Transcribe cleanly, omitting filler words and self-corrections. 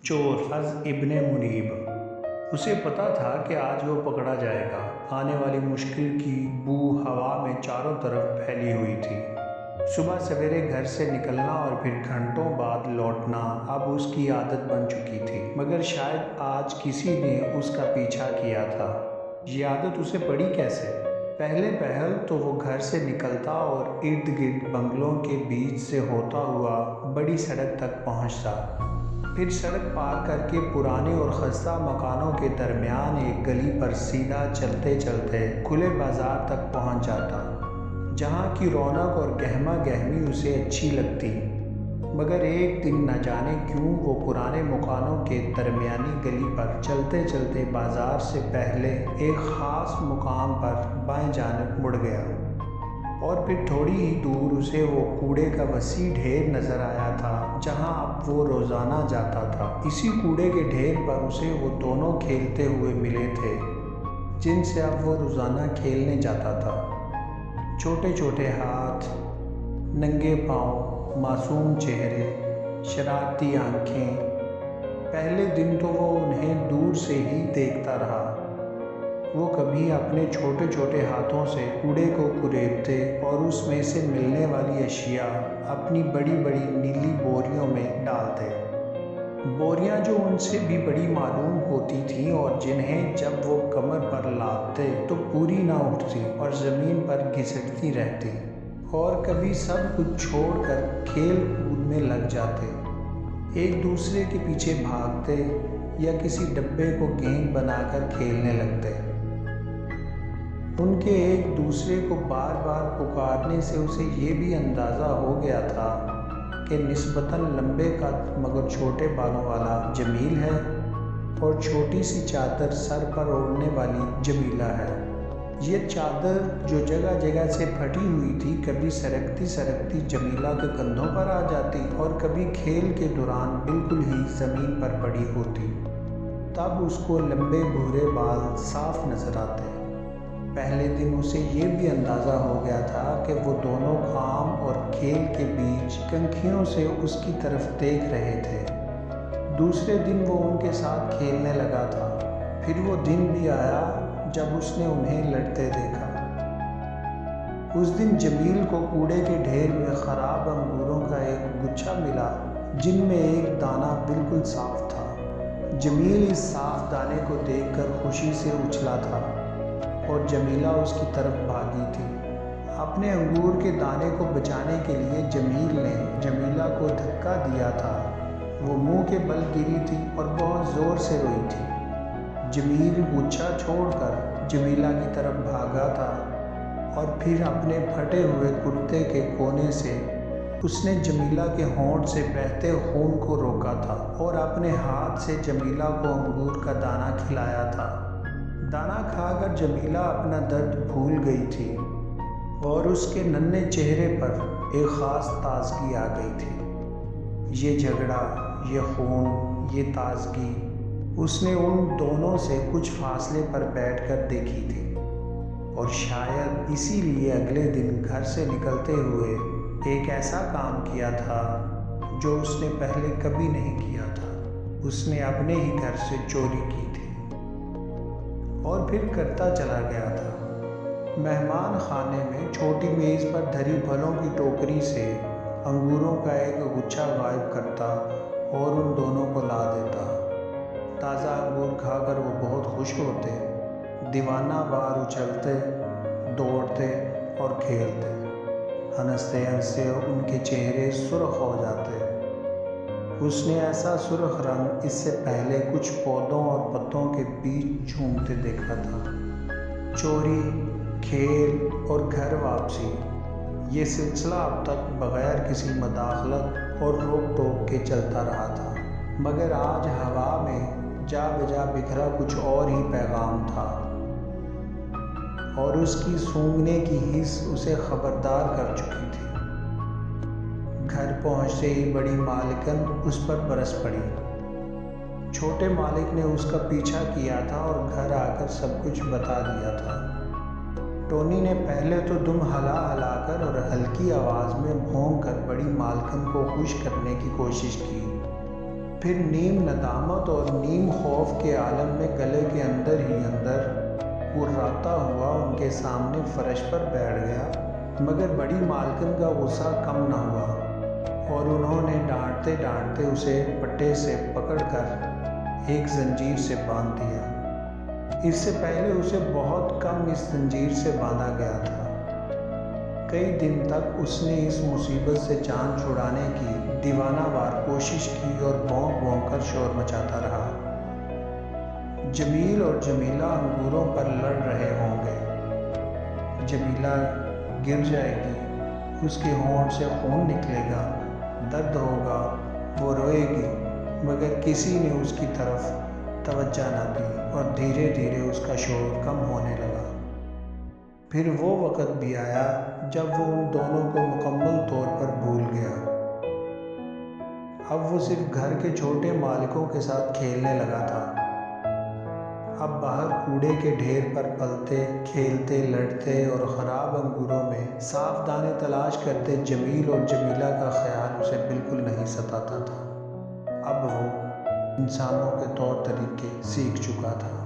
चोर फज इब्ने मुनीब। उसे पता था कि आज वो पकड़ा जाएगा। आने वाली मुश्किल की बू हवा में चारों तरफ फैली हुई थी। सुबह सवेरे घर से निकलना और फिर घंटों बाद लौटना अब उसकी आदत बन चुकी थी, मगर शायद आज किसी ने उसका पीछा किया था। ये आदत उसे पड़ी कैसे? पहले पहल तो वो घर से निकलता और इर्द गिर्द बंगलों के बीच से होता हुआ बड़ी सड़क तक पहुंचता। फिर सड़क पार करके पुराने और खस्ता मकानों के दरमियान एक गली पर सीधा चलते चलते खुले बाजार तक पहुंच जाता, जहां की रौनक और गहमा गहमी उसे अच्छी लगती। मगर एक दिन न जाने क्यों वो पुराने मकानों के दरमियानी गली पर चलते चलते बाजार से पहले एक ख़ास मुकाम पर बाएं जानिब मुड़ गया, और फिर थोड़ी ही दूर उसे वो कूड़े का वसी ढेर नज़र आया था, जहां अब वो रोज़ाना जाता था। इसी कूड़े के ढेर पर उसे वो दोनों खेलते हुए मिले थे जिनसे अब वो रोज़ाना खेलने जाता था। छोटे छोटे हाथ, नंगे पाँव, मासूम चेहरे, शरारती आंखें। पहले दिन तो वो उन्हें दूर से ही देखता रहा। वो कभी अपने छोटे छोटे हाथों से कूड़े को कुरेदते और उसमें से मिलने वाली अशिया अपनी बड़ी बड़ी नीली बोरियों में डालते। बोरियां जो उनसे भी बड़ी मालूम होती थीं और जिन्हें जब वो कमर पर लादते तो पूरी ना उठती और ज़मीन पर घिसटती रहती। और कभी सब कुछ छोड़कर खेल कूद में लग जाते, एक दूसरे के पीछे भागते या किसी डब्बे को गेंद बनाकर खेलने लगते। उनके एक दूसरे को बार बार पुकारने से उसे ये भी अंदाज़ा हो गया था कि निस्बतन लंबे कद मगर छोटे बालों वाला जमील है और छोटी सी चादर सर पर ओढ़ने वाली जमीला है। ये चादर जो जगह जगह से फटी हुई थी, कभी सरकती सरकती जमीला के कंधों पर आ जाती और कभी खेल के दौरान बिल्कुल ही ज़मीन पर पड़ी होती। तब उसको लंबे भूरे बाल साफ नज़र आते। पहले दिन उसे ये भी अंदाज़ा हो गया था कि वो दोनों काम और खेल के बीच कंखियों से उसकी तरफ देख रहे थे। दूसरे दिन वो उनके साथ खेलने लगा था। फिर वो दिन भी आया जब उसने उन्हें लड़ते देखा। उस दिन जमील को कूड़े के ढेर में ख़राब अंगूरों का एक गुच्छा मिला, जिनमें एक दाना बिल्कुल साफ था। जमील इस साफ दाने को देखकर खुशी से उछला था और जमीला उसकी तरफ भागी थी। अपने अंगूर के दाने को बचाने के लिए जमील ने जमीला को धक्का दिया था। वो मुंह के बल गिरी थी और बहुत ज़ोर से रोई थी। जमील गुच्छा छोड़कर जमीला की तरफ भागा था और फिर अपने फटे हुए कुर्ते के कोने से उसने जमीला के होंठ से बहते खून को रोका था और अपने हाथ से जमीला को अंगूर का दाना खिलाया था। दाना खाकर जमीला अपना दर्द भूल गई थी और उसके नन्हे चेहरे पर एक ख़ास ताजगी आ गई थी। ये झगड़ा, ये खून, ये ताजगी उसने उन दोनों से कुछ फासले पर बैठकर देखी थी, और शायद इसीलिए अगले दिन घर से निकलते हुए एक ऐसा काम किया था जो उसने पहले कभी नहीं किया था। उसने अपने ही घर से चोरी की थी और फिर करता चला गया था। मेहमान खाने में छोटी मेज़ पर धरी फलों की टोकरी से अंगूरों का एक गुच्छा गायब करता और उन दोनों को ला देता। ताज़ा अंगूर खाकर वो बहुत खुश होते, दीवाना बाहर उछलते, दौड़ते और खेलते। हंसते हंसते उनके चेहरे सुर्ख हो जाते। उसने ऐसा सुर्ख रंग इससे पहले कुछ पौधों और पत्तों के बीच झूमते देखा था। चोरी, खेल और घर वापसी, ये सिलसिला अब तक बग़ैर किसी मदाखलत और रोक टोक के चलता रहा था। मगर आज हवा में जा बजा बिखरा कुछ और ही पैगाम था, और उसकी सूंघने की हिस्स उसे खबरदार कर चुकी थी। घर पहुंचते ही बड़ी मालिकन उस पर बरस पड़ी। छोटे मालिक ने उसका पीछा किया था और घर आकर सब कुछ बता दिया था। टोनी ने पहले तो दुम हला हलाकर और हल्की आवाज़ में भौंक कर बड़ी मालकिन को खुश करने की कोशिश की, پھر نیم ندامت اور نیم خوف کے عالم میں گلے کے اندر ہی اندر کراتا ہوا ان کے سامنے فرش پر بیٹھ گیا، مگر بڑی مالکن کا غصہ کم نہ ہوا اور انہوں نے ڈانٹتے ڈانٹتے اسے پٹے سے پکڑ کر ایک زنجیر سے باندھ دیا۔ اس سے پہلے اسے بہت کم اس زنجیر سے باندھا گیا تھا۔ کئی دن تک اس نے اس مصیبت سے جان چھڑانے کی دیوانہ وار کوشش کی اور بھونک بھونک کر شور مچاتا رہا۔ جمیل اور جمیلہ انگوروں پر لڑ رہے ہوں گے، جمیلہ گر جائے گی، اس کے ہونٹ سے خون نکلے گا، درد ہوگا، وہ روئے گی، مگر کسی نے اس کی طرف توجہ نہ دی اور دھیرے دھیرے اس کا شور کم ہونے لگا۔ پھر وہ وقت بھی آیا جب وہ ان دونوں کو مکمل طور پر بھول گیا۔ اب وہ صرف گھر کے چھوٹے مالکوں کے ساتھ کھیلنے لگا تھا۔ اب باہر کوڑے کے ڈھیر پر پلتے، کھیلتے، لڑتے اور خراب انگوروں میں صاف دانے تلاش کرتے جمیل اور جمیلہ کا خیال اسے بالکل نہیں ستاتا تھا۔ اب وہ انسانوں کے طور طریقے سیکھ چکا تھا۔